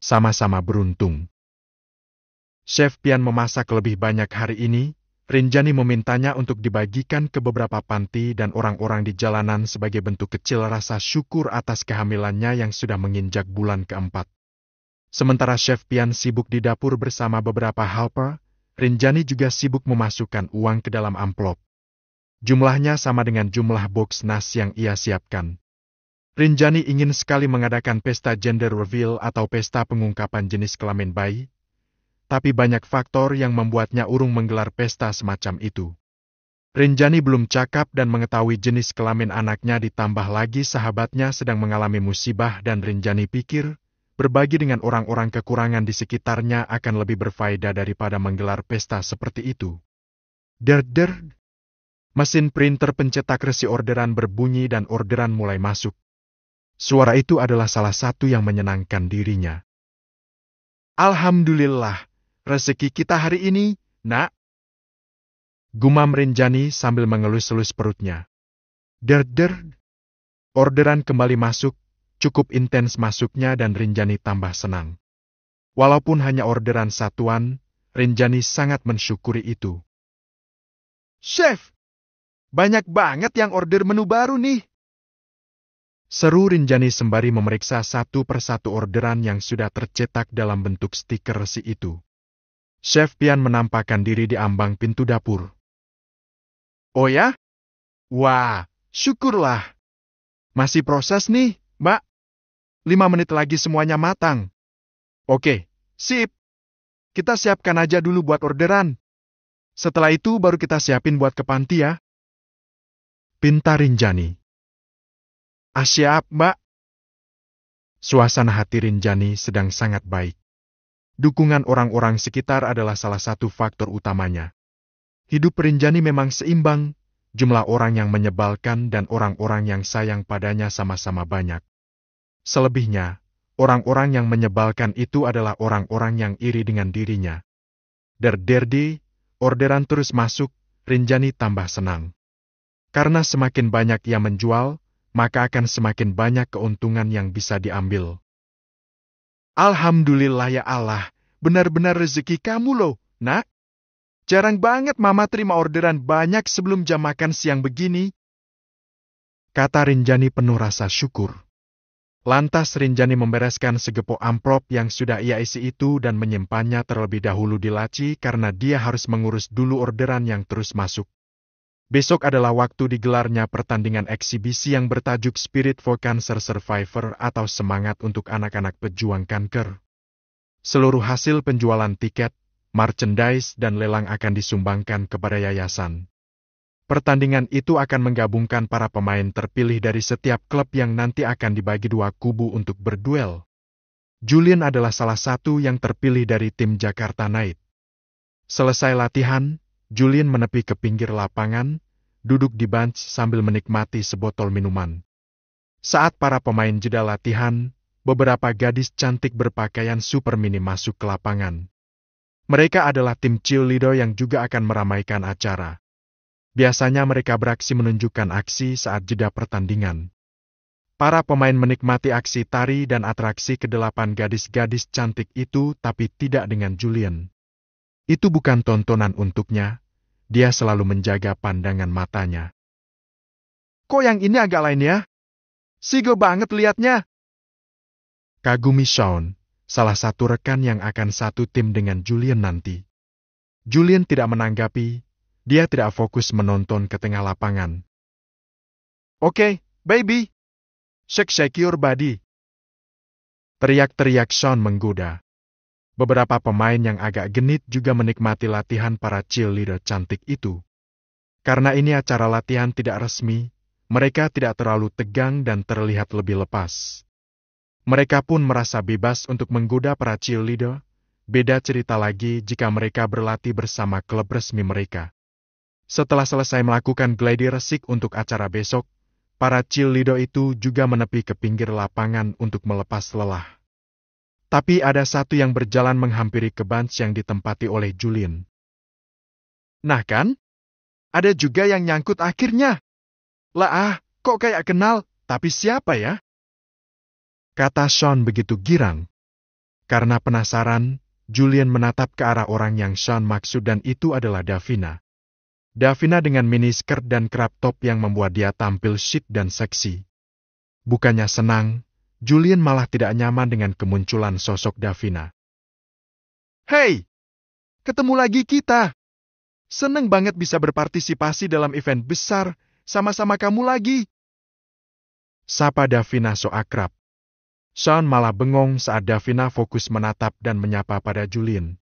Sama-sama beruntung. Chef Pian memasak lebih banyak hari ini. Rinjani memintanya untuk dibagikan ke beberapa panti dan orang-orang di jalanan sebagai bentuk kecil rasa syukur atas kehamilannya yang sudah menginjak bulan keempat. Sementara Chef Pian sibuk di dapur bersama beberapa helper, Rinjani juga sibuk memasukkan uang ke dalam amplop. Jumlahnya sama dengan jumlah box nasi yang ia siapkan. Rinjani ingin sekali mengadakan pesta gender reveal atau pesta pengungkapan jenis kelamin bayi, tapi banyak faktor yang membuatnya urung menggelar pesta semacam itu. Rinjani belum cakap dan mengetahui jenis kelamin anaknya, ditambah lagi sahabatnya sedang mengalami musibah dan Rinjani pikir, berbagi dengan orang-orang kekurangan di sekitarnya akan lebih berfaedah daripada menggelar pesta seperti itu. Der. Mesin printer pencetak resi orderan berbunyi dan orderan mulai masuk. Suara itu adalah salah satu yang menyenangkan dirinya. Alhamdulillah, rezeki kita hari ini, nak. Gumam Rinjani sambil mengelus-elus perutnya. Der. Orderan kembali masuk, cukup intens masuknya dan Rinjani tambah senang. Walaupun hanya orderan satuan, Rinjani sangat mensyukuri itu. Chef, banyak banget yang order menu baru nih. Seru Rinjani sembari memeriksa satu persatu orderan yang sudah tercetak dalam bentuk stiker resi itu. Chef Pian menampakkan diri di ambang pintu dapur. Oh ya? Wah, syukurlah. Masih proses nih, Mbak. 5 menit lagi semuanya matang. Oke, sip. Kita siapkan aja dulu buat orderan. Setelah itu baru kita siapin buat ke panti ya. Pinta Rinjani. Siap, Mbak. Suasana hati Rinjani sedang sangat baik. Dukungan orang-orang sekitar adalah salah satu faktor utamanya. Hidup Rinjani memang seimbang, jumlah orang yang menyebalkan dan orang-orang yang sayang padanya sama-sama banyak. Selebihnya, orang-orang yang menyebalkan itu adalah orang-orang yang iri dengan dirinya. Der, orderan terus masuk, Rinjani tambah senang. Karena semakin banyak ia menjual, maka akan semakin banyak keuntungan yang bisa diambil. Alhamdulillah ya Allah, benar-benar rezeki kamu loh, nak. Jarang banget Mama terima orderan banyak sebelum jam makan siang begini. Kata Rinjani penuh rasa syukur. Lantas Rinjani membereskan segepok amplop yang sudah ia isi itu dan menyimpannya terlebih dahulu di laci karena dia harus mengurus dulu orderan yang terus masuk. Besok adalah waktu digelarnya pertandingan eksibisi yang bertajuk Spirit for Cancer Survivor atau Semangat untuk Anak-anak Pejuang Kanker. Seluruh hasil penjualan tiket, merchandise, dan lelang akan disumbangkan kepada yayasan. Pertandingan itu akan menggabungkan para pemain terpilih dari setiap klub yang nanti akan dibagi dua kubu untuk berduel. Julian adalah salah satu yang terpilih dari tim Jakarta Knight. Selesai latihan, Julian menepi ke pinggir lapangan, duduk di bench sambil menikmati sebotol minuman. Saat para pemain jeda latihan, beberapa gadis cantik berpakaian super mini masuk ke lapangan. Mereka adalah tim cheerleader yang juga akan meramaikan acara. Biasanya mereka beraksi menunjukkan aksi saat jeda pertandingan. Para pemain menikmati aksi tari dan atraksi ke-8 gadis-gadis cantik itu, tapi tidak dengan Julian. Itu bukan tontonan untuknya, dia selalu menjaga pandangan matanya. Kok yang ini agak lain ya? Sigo banget liatnya. Kagumi Sean, salah satu rekan yang akan satu tim dengan Julian nanti. Julian tidak menanggapi, dia tidak fokus menonton ke tengah lapangan. Oke, baby. Shake your body. Teriak-teriak Sean menggoda. Beberapa pemain yang agak genit juga menikmati latihan para cheerleader cantik itu. Karena ini acara latihan tidak resmi, mereka tidak terlalu tegang dan terlihat lebih lepas. Mereka pun merasa bebas untuk menggoda para cheerleader. Beda cerita lagi jika mereka berlatih bersama klub resmi mereka. Setelah selesai melakukan gladi resik untuk acara besok, para cheerleader itu juga menepi ke pinggir lapangan untuk melepas lelah. Tapi ada satu yang berjalan menghampiri ke bench yang ditempati oleh Julian. Nah kan? Ada juga yang nyangkut akhirnya. Lah kok kayak kenal, tapi siapa ya? Kata Sean begitu girang. Karena penasaran, Julian menatap ke arah orang yang Sean maksud dan itu adalah Davina. Davina dengan miniskirt dan crop top yang membuat dia tampil chic dan seksi. Bukannya senang, Julian malah tidak nyaman dengan kemunculan sosok Davina. "Hei, ketemu lagi kita. Seneng banget bisa berpartisipasi dalam event besar sama-sama kamu lagi," sapa Davina so akrab. Sean malah bengong saat Davina fokus menatap dan menyapa pada Julian.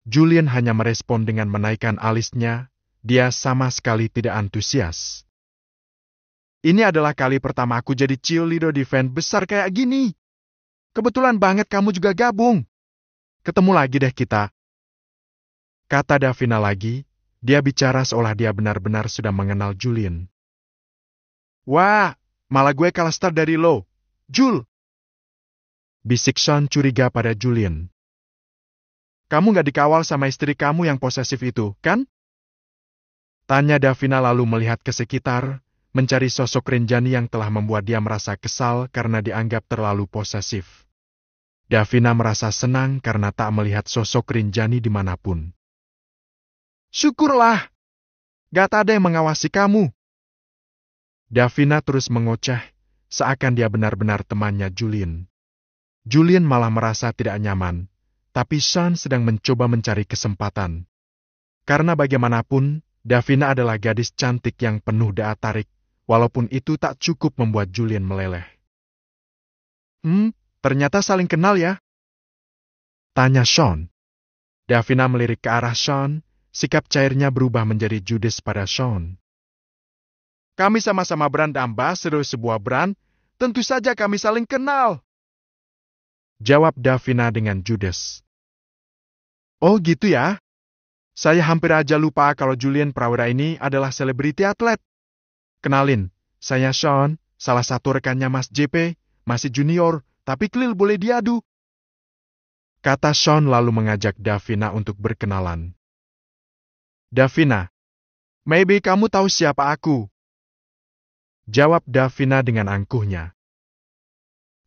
Julian hanya merespon dengan menaikkan alisnya, dia sama sekali tidak antusias. "Ini adalah kali pertama aku jadi cheerleader di event besar kayak gini. Kebetulan banget kamu juga gabung. Ketemu lagi deh kita," kata Davina lagi. Dia bicara seolah dia benar-benar sudah mengenal Julian. "Wah, malah gue kalah start dari lo, Jul," bisik Sean curiga pada Julian. "Kamu gak dikawal sama istri kamu yang posesif itu, kan?" Tanya Davina lalu melihat ke sekitar, mencari sosok Rinjani yang telah membuat dia merasa kesal karena dianggap terlalu posesif. Davina merasa senang karena tak melihat sosok Rinjani dimanapun. "Syukurlah, gak ada yang mengawasi kamu." Davina terus mengoceh, seakan dia benar-benar temannya Julian. Julian malah merasa tidak nyaman, tapi Sean sedang mencoba mencari kesempatan. Karena bagaimanapun, Davina adalah gadis cantik yang penuh daya tarik, walaupun itu tak cukup membuat Julian meleleh. Ternyata saling kenal ya?" tanya Sean. Davina melirik ke arah Sean, sikap cairnya berubah menjadi judes pada Sean. "Kami sama-sama brand ambassador sebuah brand, tentu saja kami saling kenal," jawab Davina dengan judes. "Oh gitu ya? Saya hampir aja lupa kalau Julian Prawira ini adalah selebriti atlet. Kenalin, saya Sean, salah satu rekannya Mas JP, masih junior, tapi Klil boleh diadu," kata Sean lalu mengajak Davina untuk berkenalan. "Davina, maybe kamu tahu siapa aku?" jawab Davina dengan angkuhnya.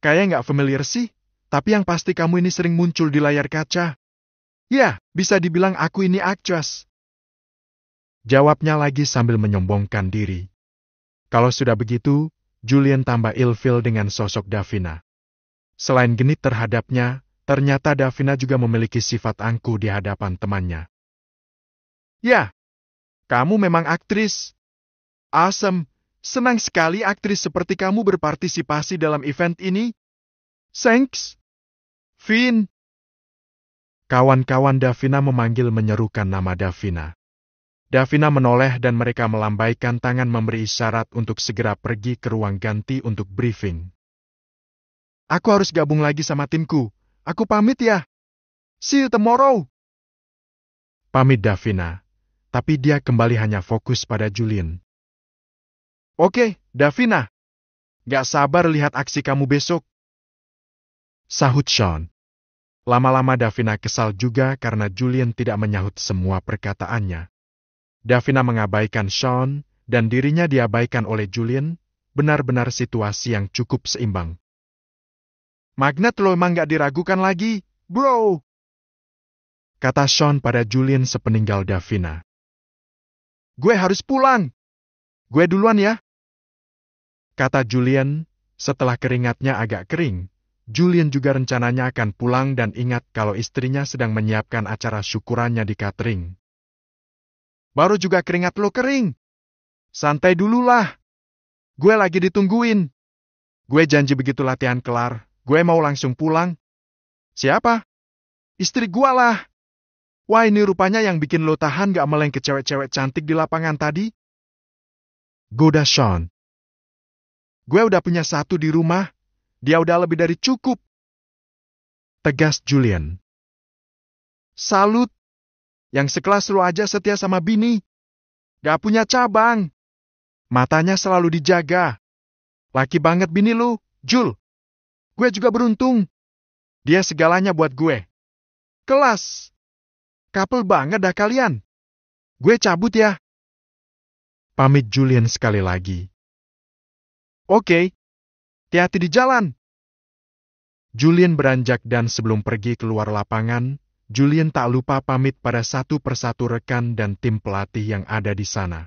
"Kayak nggak familiar sih, tapi yang pasti kamu ini sering muncul di layar kaca. Ya, bisa dibilang aku ini aktris," jawabnya lagi sambil menyombongkan diri. Kalau sudah begitu, Julian tambah ilfil dengan sosok Davina. Selain genit terhadapnya, ternyata Davina juga memiliki sifat angkuh di hadapan temannya. "Ya, kamu memang aktris. Awesome. Senang sekali aktris seperti kamu berpartisipasi dalam event ini. Thanks, Vin." Kawan-kawan Davina memanggil menyerukan nama Davina. Davina menoleh dan mereka melambaikan tangan memberi isyarat untuk segera pergi ke ruang ganti untuk briefing. "Aku harus gabung lagi sama timku. Aku pamit ya. See you tomorrow," pamit Davina, tapi dia kembali hanya fokus pada Julian. "Oke, Davina. Gak sabar lihat aksi kamu besok," sahut Sean. Lama-lama Davina kesal juga karena Julian tidak menyahut semua perkataannya. Davina mengabaikan Sean, dan dirinya diabaikan oleh Julian, benar-benar situasi yang cukup seimbang. "Magnet lo emang gak diragukan lagi, bro," kata Sean pada Julian sepeninggal Davina. "Gue harus pulang. Gue duluan ya," kata Julian. Setelah keringatnya agak kering, Julian juga rencananya akan pulang dan ingat kalau istrinya sedang menyiapkan acara syukurannya di catering. "Baru juga keringat lo kering. Santai dululah. Gue lagi ditungguin. Gue janji begitu latihan kelar, gue mau langsung pulang." "Siapa?" "Istri gue lah. Wah, ini rupanya yang bikin lo tahan gak meleng ke cewek-cewek cantik di lapangan tadi," goda Sean. "Gue udah punya satu di rumah. Dia udah lebih dari cukup," tegas Julian. "Salut. Yang sekelas lo aja setia sama bini. Gak punya cabang. Matanya selalu dijaga. Laki banget bini lo, Jul. Gue juga beruntung. Dia segalanya buat gue. Kelas. Couple banget dah kalian. Gue cabut ya," pamit Julian sekali lagi. "Oke. Hati-hati di jalan," Julian beranjak dan sebelum pergi keluar lapangan, Julian tak lupa pamit pada satu persatu rekan dan tim pelatih yang ada di sana.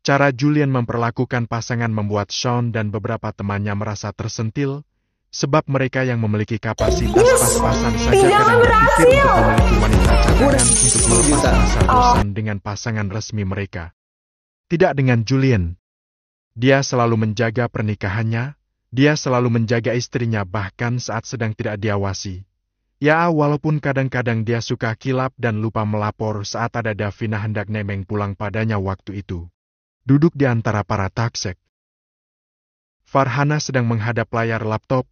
Cara Julian memperlakukan pasangan membuat Sean dan beberapa temannya merasa tersentil, sebab mereka yang memiliki kapasitas pas-pasan saja kadang berpikir untuk memiliki wanita cadangan untuk melepas rasa bosan dengan pasangan resmi mereka. Tidak dengan Julian. Dia selalu menjaga pernikahannya, dia selalu menjaga istrinya bahkan saat sedang tidak diawasi. Ya, walaupun kadang-kadang dia suka kilap dan lupa melapor saat ada Davina hendak nemeng pulang padanya waktu itu. Duduk di antara para taksek. Farhana sedang menghadap layar laptop,